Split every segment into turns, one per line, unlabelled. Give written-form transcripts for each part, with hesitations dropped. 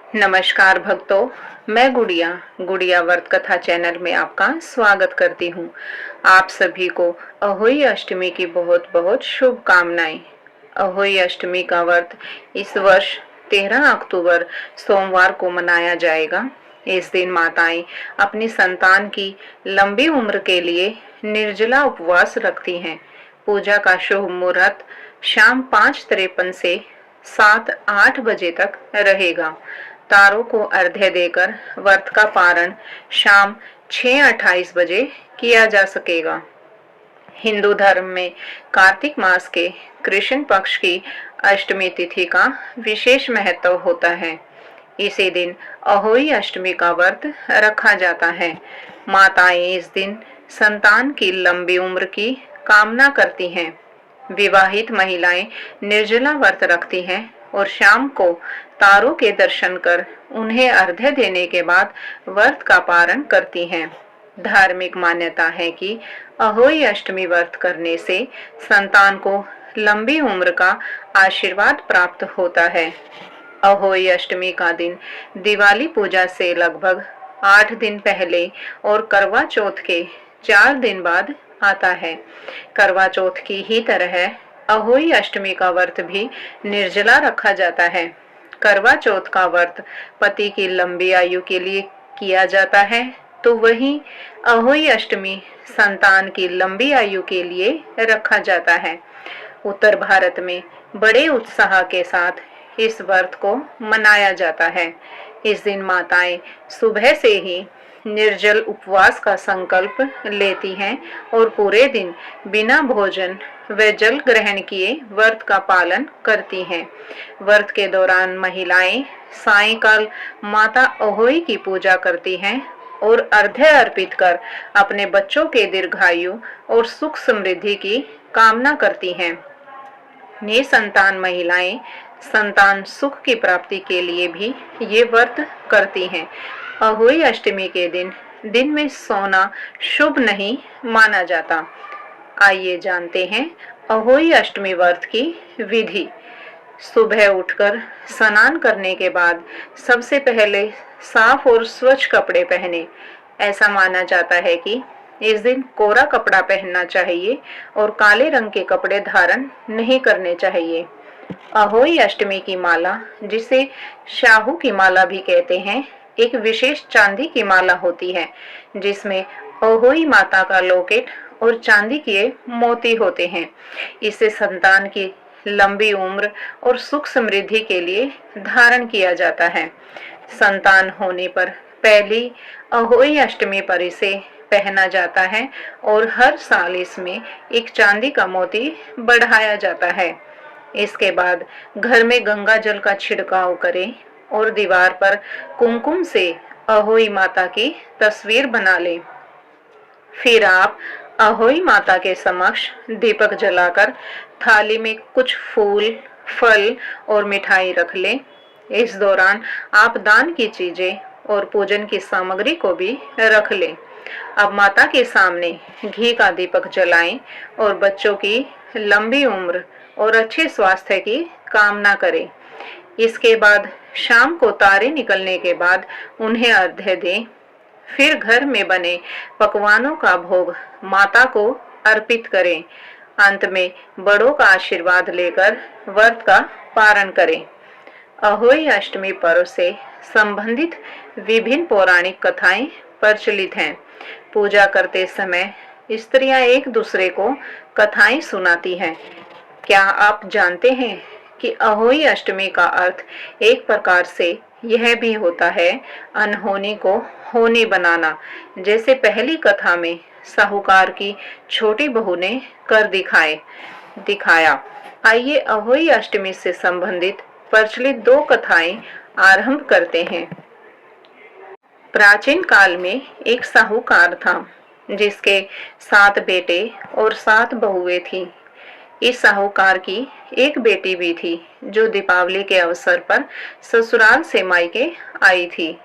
नमस्कार भक्तों, मैं गुड़िया गुड़िया व्रत कथा चैनल में आपका स्वागत करती हूँ। आप सभी को अहोई अष्टमी की बहुत बहुत शुभकामनाएं। अहोई अष्टमी का व्रत इस वर्ष 13 अक्टूबर सोमवार को मनाया जाएगा। इस दिन माताएं अपनी संतान की लंबी उम्र के लिए निर्जला उपवास रखती हैं। पूजा का शुभ मुहूर्त शाम 5:53 से 7-8 बजे तक रहेगा। तारों को अर्घ्य देकर व्रत का पारण शाम 6:28 बजे किया जा सकेगा। हिंदू धर्म में कार्तिक मास के कृष्ण पक्ष की अष्टमी तिथि का विशेष महत्व होता है। इसी दिन अहोई अष्टमी का व्रत रखा जाता है। माताएं इस दिन संतान की लंबी उम्र की कामना करती हैं। विवाहित महिलाएं निर्जला व्रत रखती हैं और शाम को तारों के दर्शन कर उन्हें अर्घ्य देने के बाद व्रत का पारण करती हैं। धार्मिक मान्यता है कि अहोई अष्टमी व्रत करने से संतान को लंबी उम्र का आशीर्वाद प्राप्त होता है। अहोई अष्टमी का दिन दिवाली पूजा से लगभग 8 दिन पहले और करवा चौथ के 4 दिन बाद आता है। करवा चौथ की ही तरह अहोई अष्टमी का व्रत भी निर्जला रखा जाता है। करवा चौथ का व्रत पति की लंबी आयु के लिए किया जाता है, तो वहीं अहोई अष्टमी संतान की लंबी आयु के लिए रखा जाता है। उत्तर भारत में बड़े उत्साह के साथ इस व्रत को मनाया जाता है। इस दिन माताएं सुबह से ही निर्जल उपवास का संकल्प लेती हैं और पूरे दिन बिना भोजन व जल ग्रहण किए व्रत का पालन करती हैं। व्रत के दौरान महिलाएं सायंकाल माता अहोई की पूजा करती हैं और अर्घ्य अर्पित कर अपने बच्चों के दीर्घायु और सुख समृद्धि की कामना करती हैं। निसंतान महिलाएं संतान सुख की प्राप्ति के लिए भी ये व्रत करती हैं। अहोई अष्टमी के दिन में सोना शुभ नहीं माना जाता। आइए जानते हैं अहोई अष्टमी व्रत की विधि। सुबह उठकर स्नान करने के बाद सबसे पहले साफ और स्वच्छ कपड़े पहने। ऐसा माना जाता है कि इस दिन कोरा कपड़ा पहनना चाहिए और काले रंग के कपड़े धारण नहीं करने चाहिए। अहोई अष्टमी की माला, जिसे शाहू की माला भी कहते हैं, एक विशेष चांदी की माला होती है जिसमें अहोई माता का लॉकेट और चांदी के मोती होते हैं। इसे संतान की लंबी उम्र और सुख समृद्धि के लिए धारण किया जाता है। संतान होने पर पहली अहोई अष्टमी पर इसे पहना जाता है और हर साल इसमें एक चांदी का मोती बढ़ाया जाता है। इसके बाद घर में गंगा जल का छिड़काव करें और दीवार पर कुमकुम से अहोई माता की तस्वीर बना लें। फिर आप अहोई माता के समक्ष दीपक जलाकर थाली में कुछ फूल, फल और मिठाई रख लें। इस दौरान आप दान की चीजें और पूजन की सामग्री को भी रख लें। अब माता के सामने घी का दीपक जलाएं और बच्चों की लंबी उम्र और अच्छे स्वास्थ्य की कामना करें। इसके बाद शाम को तारे निकलने के बाद उन्हें अर्घ्य दें। फिर घर में बने पकवानों का भोग माता को अर्पित करें। अंत में बड़ों का आशीर्वाद लेकर व्रत का पारण करें। अहोई अष्टमी पर्व से संबंधित विभिन्न पौराणिक कथाएं प्रचलित हैं। पूजा करते समय स्त्रियां एक दूसरे को कथाएं सुनाती हैं। क्या आप जानते हैं कि अहोई अष्टमी का अर्थ एक प्रकार से यह भी होता है अनहोनी को होनी बनाना, जैसे पहली कथा में साहूकार की छोटी बहू ने कर दिखाया। आइए अहोई अष्टमी से संबंधित प्रचलित 2 कथाएं आरंभ करते हैं। प्राचीन काल में एक साहूकार था जिसके 7 बेटे और 7 बहुएं थीं। इस साहूकार की एक बेटी भी थी जो दीपावली के अवसर पर ससुराल से मायके आई थी।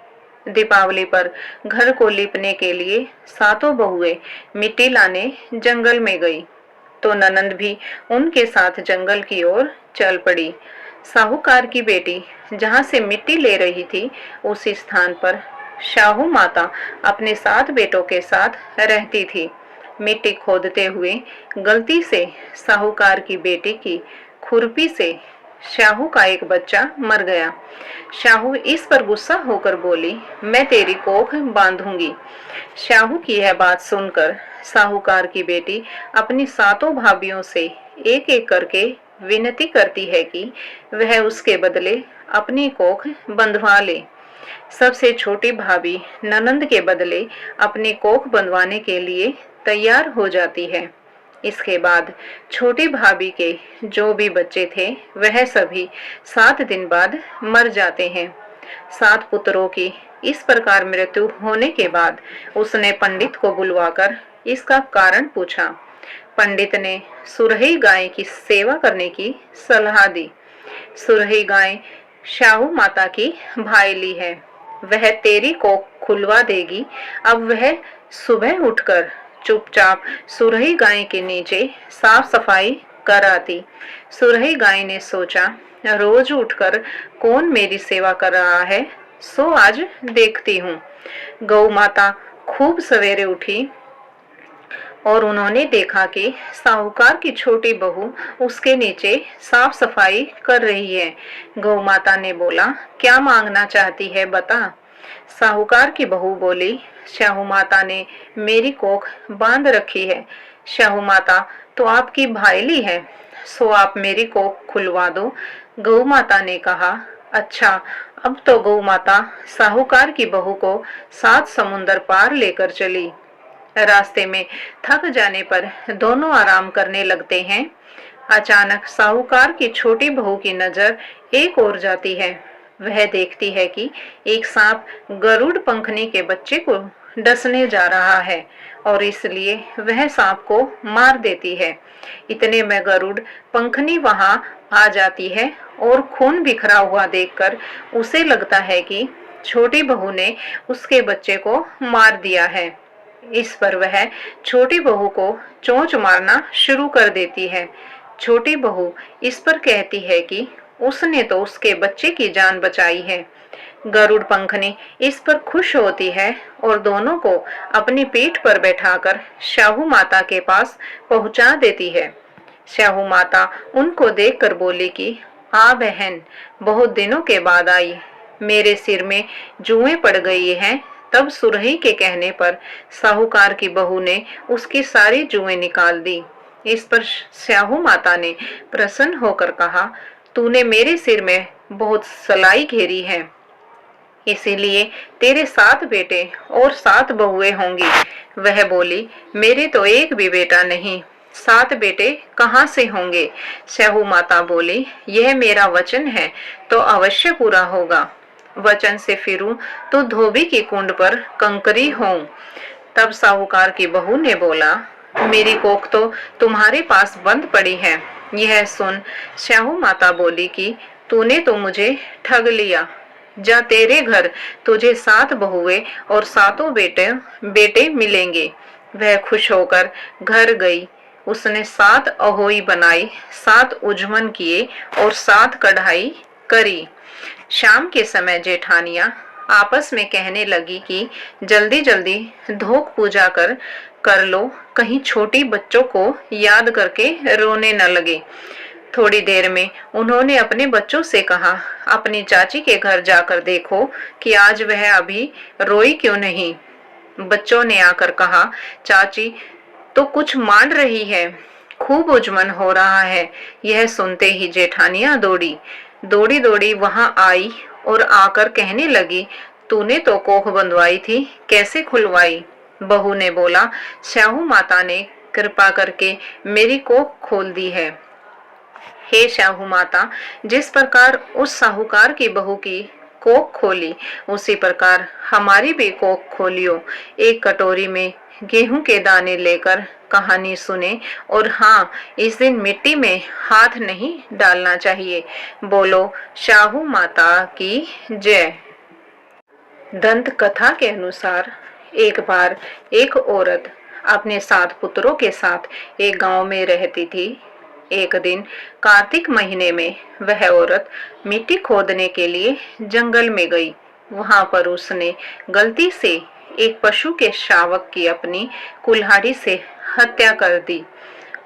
दीपावली पर घर को लीपने के लिए 7 बहुएं मिट्टी लाने जंगल में गई, तो ननंद भी उनके साथ जंगल की ओर चल पड़ी। साहूकार की बेटी जहाँ से मिट्टी ले रही थी, उसी स्थान पर शाहू माता अपने 7 बेटों के साथ रहती थी। मिट्टी खोदते हुए गलती से साहूकार की बेटी की खुरपी से शाहू का एक बच्चा मर गया। शाहू इस पर गुस्सा होकर बोली, मैं तेरी कोख बांधूंगी। शाहू की यह बात सुनकर साहूकार की बेटी अपनी 7 भाभियों से एक एक करके विनती करती है कि वह उसके बदले अपनी कोख बंधवा ले। सबसे छोटी भाभी ननंद के बदले अपनी कोख बंधवाने के लिए तैयार हो जाती है। इसके बाद छोटी भाभी के जो भी बच्चे थे वह सभी 7 दिन बाद मर जाते हैं। 7 पुत्रों की इस प्रकार मृत्यु होने के बाद उसने पंडित को बुलवाकर इसका कारण पूछा। पंडित ने सुरही गाय की सेवा करने की सलाह दी। सुरही गाय शाहू माता की भाईली है, वह तेरी को खुलवा देगी। अब वह सुबह उठकर चुपचाप सुरही गाय के नीचे साफ सफाई कर आती। सुरही गाय ने सोचा, रोज उठकर कौन मेरी सेवा कर रहा है, सो आज देखती हूँ। गौ माता खूब सवेरे उठी और उन्होंने देखा कि साहूकार की छोटी बहू उसके नीचे साफ सफाई कर रही है। गौ माता ने बोला, क्या मांगना चाहती है, बता। साहूकार की बहू बोली, शाहू माता ने मेरी कोख बांध रखी है। शाहू माता तो आपकी भाईली है, सो आप मेरी कोख खुलवा दो। गौ माता ने कहा, अच्छा। अब तो गौ माता साहूकार की बहू को 7 समुंदर पार लेकर चली। रास्ते में थक जाने पर दोनों आराम करने लगते हैं। अचानक साहूकार की छोटी बहू की नजर एक ओर जाती है। वह देखती है कि एक सांप गरुड़ पंखनी के बच्चे को डसने जा रहा है और इसलिए वह सांप को मार देती है। इतने में गरुड़ पंखनी वहां आ जाती है और खून बिखरा हुआ देखकर उसे लगता है कि छोटी बहू ने उसके बच्चे को मार दिया है। इस पर वह छोटी बहू को चोंच मारना शुरू कर देती है। छोटी बहू इस पर कहती है कि उसने तो उसके बच्चे की जान बचाई है। गरुड़ पंखनी इस पर खुश होती है और दोनों को अपनी पीठ पर बैठाकर शाहू माता के पास पहुंचा देती है। शाहू माता उनको देखकर बोली कि हाँ बहन, बहुत दिनों के बाद आई। मेरे सिर में जुएं पड़ गई हैं। तब सुरही के कहने पर साहूकार की बहू ने उसकी सारी जुएं निकाल दी। इस पर शाहू माता ने प्रसन्न होकर कहा, तूने मेरे सिर में बहुत सलाई घेरी है, इसीलिए तेरे 7 बेटे और 7 बहुएं होंगी। वह बोली, मेरे तो एक भी बेटा नहीं, 7 बेटे कहाँ से होंगे। शाहू माता बोली, यह मेरा वचन है तो अवश्य पूरा होगा। वचन से फिरूं तो धोबी की कुंड पर कंकरी होऊं। तब साहूकार की बहू ने बोला, मेरी कोख तो तुम्हारे पास बंद पड़ी है। यह सुन शाहू माता बोली कि तूने तो मुझे ठग लिया। जा, तेरे घर तुझे 7 बहुएं और 7 बेटे मिलेंगे। वह खुश होकर घर गई। उसने 7 अहोई बनाई, 7 उजमन किए और 7 कढ़ाई करी। शाम के समय जेठानियां आपस में कहने लगी कि जल्दी जल्दी धोक पूजा कर लो, कहीं छोटी बच्चों को याद करके रोने न लगे। थोड़ी देर में उन्होंने अपने बच्चों से कहा, अपनी चाची के घर जाकर देखो कि आज वह अभी रोई क्यों नहीं। बच्चों ने आकर कहा, चाची तो कुछ मान रही है, खूब उजमन हो रहा है। यह सुनते ही जेठानियां दौड़ी दौड़ी वहां आई और आकर कहने लगी, तूने तो कोख बंधवाई थी, कैसे खुलवाई। बहू ने बोला, शाहू माता ने कृपा करके मेरी कोख खोल दी है। हे शाहू माता, जिस प्रकार उस साहूकार की बहू की कोख खोली, उसी प्रकार हमारी भी कोख खोलियो। एक कटोरी में गेहूं के दाने लेकर कहानी सुने और हाँ, इस दिन मिट्टी में हाथ नहीं डालना चाहिए। बोलो शाहू माता की जय। दंत कथा के अनुसार एक बार एक औरत अपने 7 पुत्रों के साथ एक गांव में रहती थी। एक दिन कार्तिक महीने में वह औरत मिट्टी खोदने के लिए जंगल में गई। वहां पर उसने गलती से एक पशु के शावक की अपनी कुल्हाड़ी से हत्या कर दी।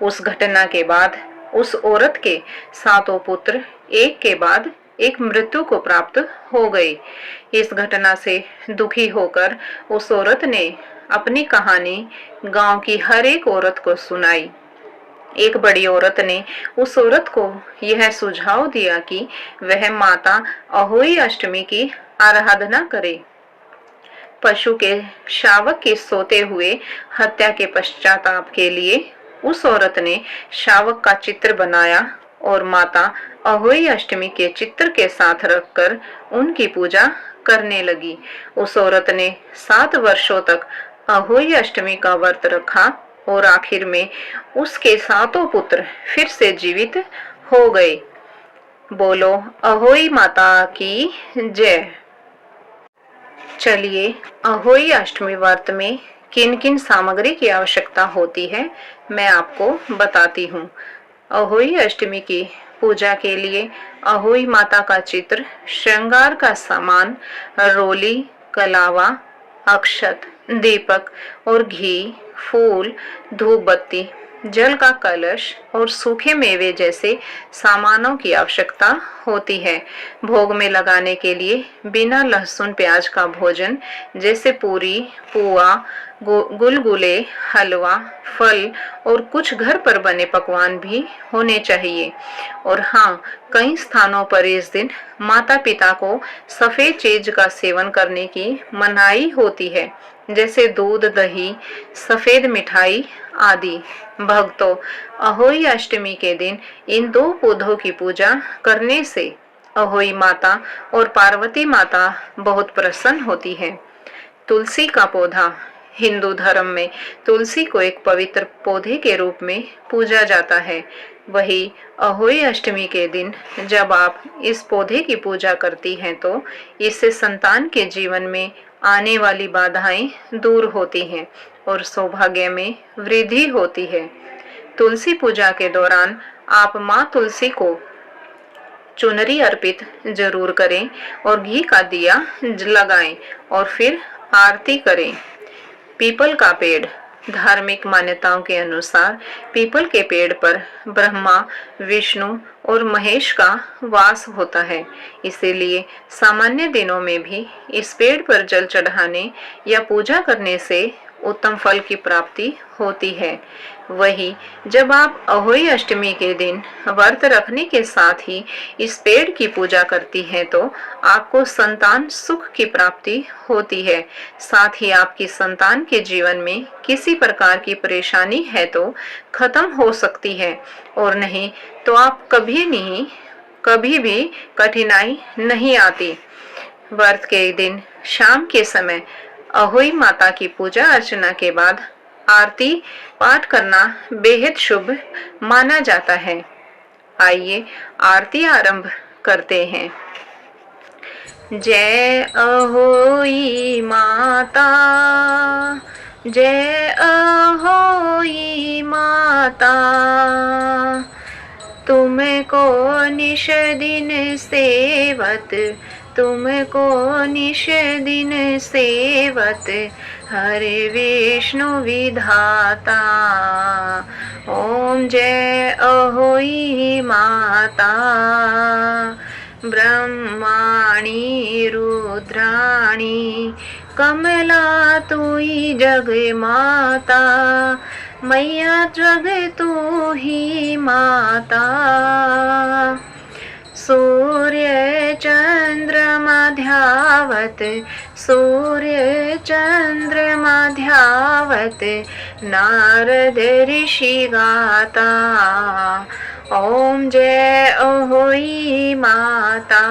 उस घटना के बाद उस औरत के सातों पुत्र एक के बाद एक मृत्यु को प्राप्त हो गए। इस घटना से दुखी होकर उस औरत ने अपनी कहानी गांव की हर एक औरत को सुनाई। एक बड़ी औरत ने उस औरत को यह सुझाव दिया कि वह माता अहोई अष्टमी की आराधना करे। पशु के शावक के सोते हुए हत्या के पश्चाताप के लिए उस औरत ने शावक का चित्र बनाया और माता अहोई अष्टमी के चित्र के साथ रखकर उनकी पूजा करने लगी। उस औरत ने 7 वर्षों तक अहोई अष्टमी का व्रत रखा और आखिर में उसके सातों पुत्र फिर से जीवित हो गए। बोलो अहोई माता की जय। चलिए अहोई अष्टमी व्रत में किन किन सामग्री की आवश्यकता होती है मैं आपको बताती हूँ। अहोई अष्टमी की पूजा के लिए अहोई माता का चित्र, श्रृंगार का सामान, रोली, कलावा, अक्षत, दीपक और घी, फूल, धूप बत्ती, जल का कलश और सूखे मेवे जैसे सामानों की आवश्यकता होती है। भोग में लगाने के लिए बिना लहसुन प्याज का भोजन जैसे पूरी, पुआ, गुलगुले, हलवा, फल और कुछ घर पर बने पकवान भी होने चाहिए। और हाँ, कई स्थानों पर इस दिन माता पिता को सफेद चीज का सेवन करने की मनाही होती है, जैसे दूध, दही, सफेद मिठाई आदि। भक्तों, अहोई अष्टमी के दिन इन 2 पौधों की पूजा करने से अहोई माता और पार्वती माता बहुत प्रसन्न होती है। तुलसी का पौधा, हिंदू धर्म में तुलसी को एक पवित्र पौधे के रूप में पूजा जाता है। वही अहोई अष्टमी के दिन जब आप इस पौधे की पूजा करती हैं तो इससे संतान के जीवन में आने वाली बाधाएं दूर होती हैं और सौभाग्य में वृद्धि होती है। तुलसी पूजा के दौरान आप माँ तुलसी को चुनरी अर्पित जरूर करें और घी का दिया लगाएं और फिर आरती करें। पीपल का पेड़, धार्मिक मान्यताओं के अनुसार पीपल के पेड़ पर ब्रह्मा, विष्णु और महेश का वास होता है। इसीलिए सामान्य दिनों में भी इस पेड़ पर जल चढ़ाने या पूजा करने से उत्तम फल की प्राप्ति होती है। वही जब आप अहोई अष्टमी के दिन व्रत रखने के साथ ही इस पेड़ की पूजा करती हैं तो आपको संतान सुख की प्राप्ति होती है। साथ ही आपकी संतान के जीवन में किसी प्रकार की परेशानी है तो खत्म हो सकती है और नहीं तो आप कभी भी कठिनाई नहीं आती। व्रत के दिन शाम के समय अहोई माता की पूजा अर्चना के बाद आरती पाठ करना बेहद शुभ माना जाता है। आइए आरती आरंभ करते हैं। जय अहोई माता, जय अहोई माता, तुमको निश दिन सेवत, तुमको निश दिन सेवत, हरे विष्णु विधाता। ओम जय अहोई माता, ब्रह्माणी रुद्राणी कमला तुई जग माता, मैया जग तू ही माता। सूर्य चंद्रमा ध्यावत, सूर्य चंद्रमा ध्यावत, नारद ऋषि गाता। ओम जय अहोई माता,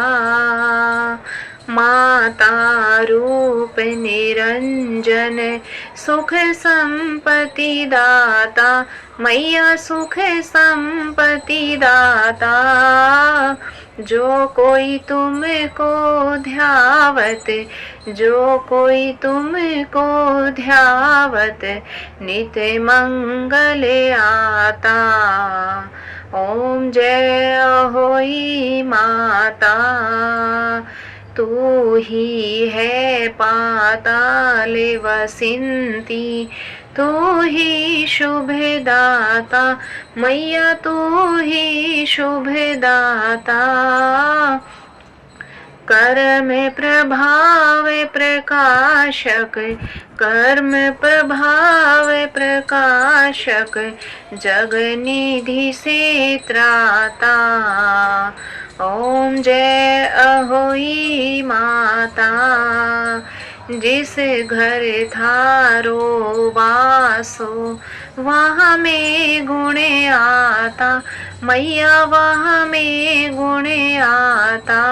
माता रूप निरंजन, सुख संपत्ति दाता, मैया सुख संपत्ति दाता। जो कोई तुमको ध्यावत, जो कोई तुमको ध्यावत, नित्य मंगल आता। ओम जय अहोई माता, तू ही है पाताल वसिंती, तू ही शुभ दाता, मैया तू ही शुभ दाता। कर्म प्रभाव प्रकाशक, कर्म प्रभाव प्रकाशक, जगनिधि से त्राता। ओम जय अहोई माता, जिस घर थारो वासो वहाँ में गुण आता, मैया वहाँ में गुण आता।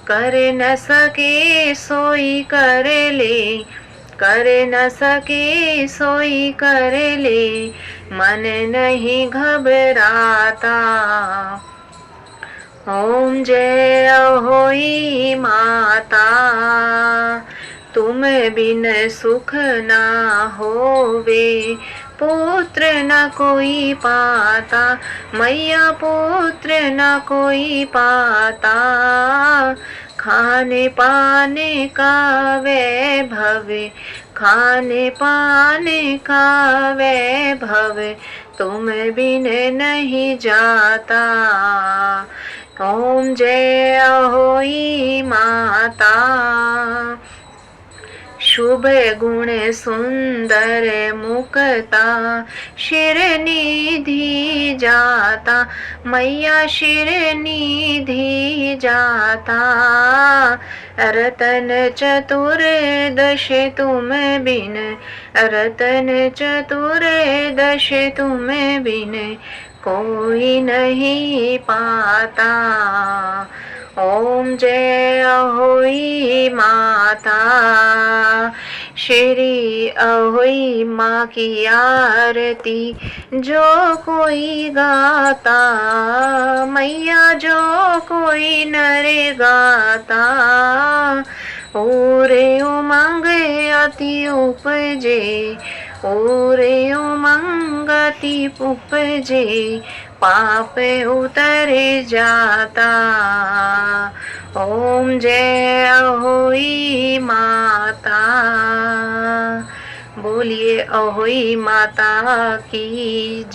कर न सके सोई कर ले, कर न सके सोई कर ले, मन नहीं घबराता। ओम जय अहोई माता, तुम बिन सुख ना होवे, पुत्र न कोई पाता, मैया पुत्र न कोई पाता। खाने पाने का वैभव, खाने पाने का वैभव, तुम बिन नहीं जाता। ओम जय अहोई माता, शुभ गुण सुंदर मुक्ता, शिर निधि जाता, मैया शिर निधि जाता। रतन चतुर्दश तुम बिन, रतन चतुर्दश तुम बिन, कोई नहीं पाता। ओम जय अहोई माता, श्री अहोई माँ की आरती जो कोई गाता, मैया जो कोई नर गाता। ओरे उमंग अति उपजे, ओरे उमंग अति उपजे, पाप उतर जाता। ओम जय अहोई माता, बोलिए अहोई माता की जय।